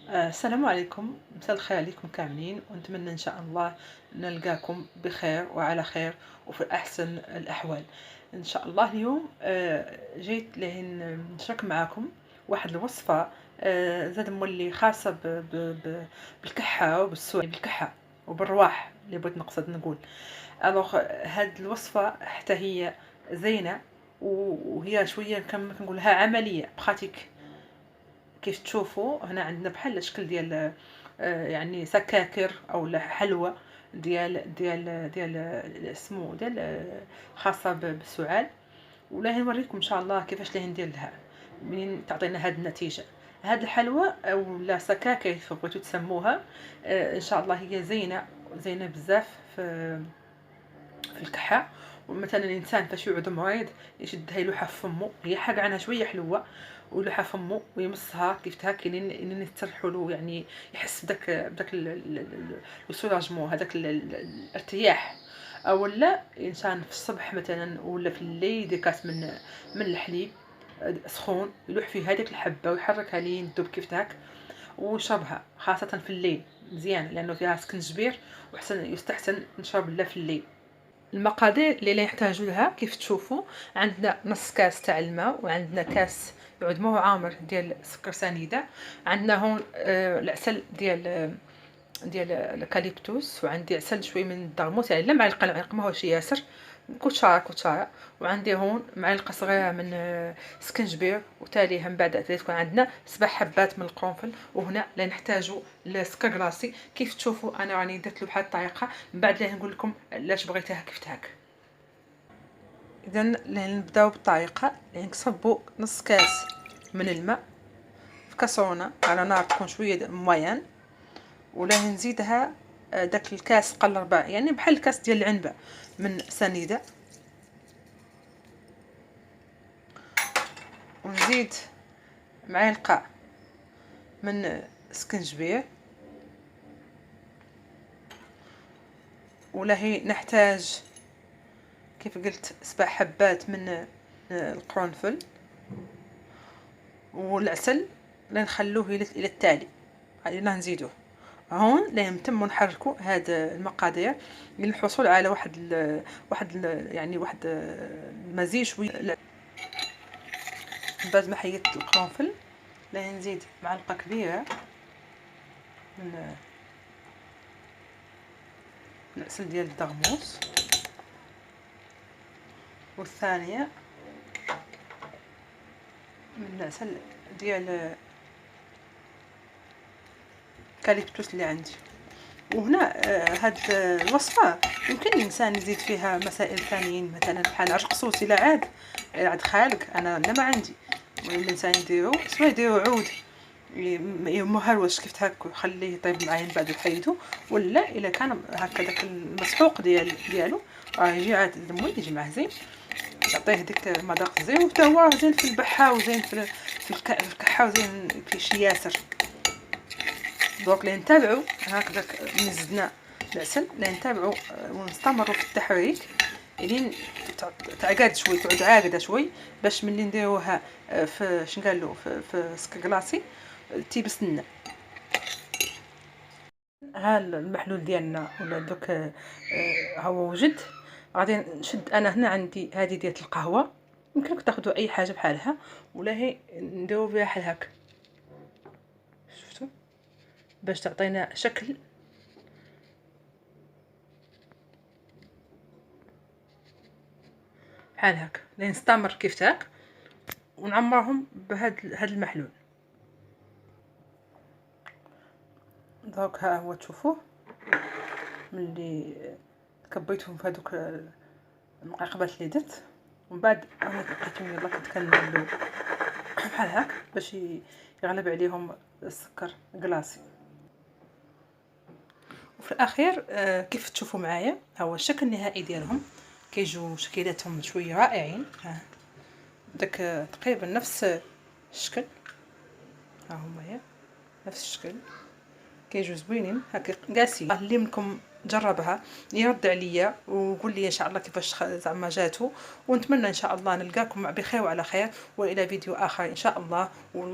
السلام عليكم، مساء الخير عليكم كاملين، ونتمنى إن شاء الله نلقاكم بخير وعلى خير وفي أحسن الأحوال. إن شاء الله اليوم جيت نشارك معاكم واحد الوصفة زاد مولي خاصة بالكحة بالكحة وبالرواح اللي بغيت نقصد نقول. الوغ هاد الوصفة حتى هي زينة، وهي شوية كما كنقولها عملية براتيك. كيف تشوفوا هنا عندنا بحال الشكل ديال يعني سكاكر او حلوى ديال اسمه ديال خاصه بالسعال. ولا نوريكم ان شاء الله كيفاش ندير لها منين تعطينا هذه النتيجه. هذه الحلوى او لا سكاكر كيف بغيتو تسموها، ان شاء الله هي زينه بزاف في الكحه. ومثلا الانسان فاش يعود مريض يشدها يلوحها في فمه، هي حاجه عنها شويه حلوه، ويلوحها في فمه ويمصها كيف هكا لين ترحوا له، يعني يحس بداك السولاجمون، هذاك الارتياح. او لا انسان في الصبح مثلا ولا في الليل يدير كاس من الحليب سخون، يلوح فيه هذيك الحبه ويحركها لين تذوب كيف هكا ويشربها، خاصه في الليل مزيان لانه فيها سكنجبير، وحسن يستحسن نشرب لها في الليل. المقادير اللي نحتاجو لها كيف تشوفوا، عندنا نص كاس تاع الماء، وعندنا كاس يعود مو عامر ديال سكر سنيده، عندنا هون العسل ديال الكاليبتوس، وعندي عسل شوي من الدرموس، يعني لا معلقه ماهوش ياسر، كوتشاره. وعندي هون معلقه صغيره من سكنجبير، وتاليها من بعد تكون عندنا 7 حبات من القرنفل. وهنا لا نحتاجو السكر كلاصي. كيف تشوفوا انا راني درت له بحال الطريقه، من بعد نقول لكم علاش بغيتها كيف هكا. اذا نبداو بالطريقه، نصبوا نص كاس من الماء في كاسرونه على نار تكون شويه مويان، ولا نزيدها داك الكاس قل ربع، يعني بحال الكاس ديال العنبه من سنيده، ونزيد معلقه من سكنجبير، ولا هي نحتاج كيف قلت 7 حبات من القرنفل، والعسل لا نخلوه الى التالي، لا نزيدوه هون نتمو نحركوا هاد المقادير للحصول على واحد المزيج شويه. بعد ما حيدت القرنفل لا نزيد معلقه كبيره من العسل ديال الدغموس، والثانيه من العسل ديال الكاليبتوس اللي عندي. وهنا هاد الوصفه يمكن الانسان يزيد فيها مسائل ثانيين، مثلا بحال عشق صوصي لا عاد خالق انا لا ما عندي، الانسان يديرو سواء يديرو عود مهروس كيف هكا خليه يطيب معايا من بعد يحيدو، ولا الا كان هكا داك المسحوق ديالو يجي عاد دموي يجي معاه زين، تعطيه ديك المذاق زين، وحتى هو زين في البحه وزين في الكحه وزين كيشي ياسر. دونك لي نتابعوا هكذاك من زدنا العسل، لي نتابعوا ونستمروا في التحريك لين تعقد شوي، تعود عاقده شوي، باش ملي نديروها في شنقالو في سكر كلاصي تيبس لنا. ها المحلول ديالنا ولا دوك هو وجد. غادي نشد انا هنا عندي هذه ديال القهوه، يمكنك تاخذوا اي حاجه بحالها، ولا هي نديرو بها بحال هكا، شفتوا باش تعطينا شكل بحال هكا. نستمر كيف هاك ونعمرهم هاد المحلول. دونك ها هو تشوفوه ملي كبيتهم في هذوك المقاقبات اللي درت، ومن بعد انا لقيتهم يلا كنت كنملو بحال هاك باش يغلب عليهم السكر كلاصي. وفي الاخير كيف تشوفوا معايا ها هو الشكل النهائي ديالهم، كيجيو شكيلاتهم شويه رائعين. ها داك تقريبا نفس الشكل، ها هما هي نفس الشكل، كيجيو زوينين هكا قاسي. اللي منكم جربها يرد عليا وقول لي ان شاء الله كيفاش زعما جاتو، ونتمنى ان شاء الله نلقاكم بخير وعلى خير، والى فيديو اخر ان شاء الله.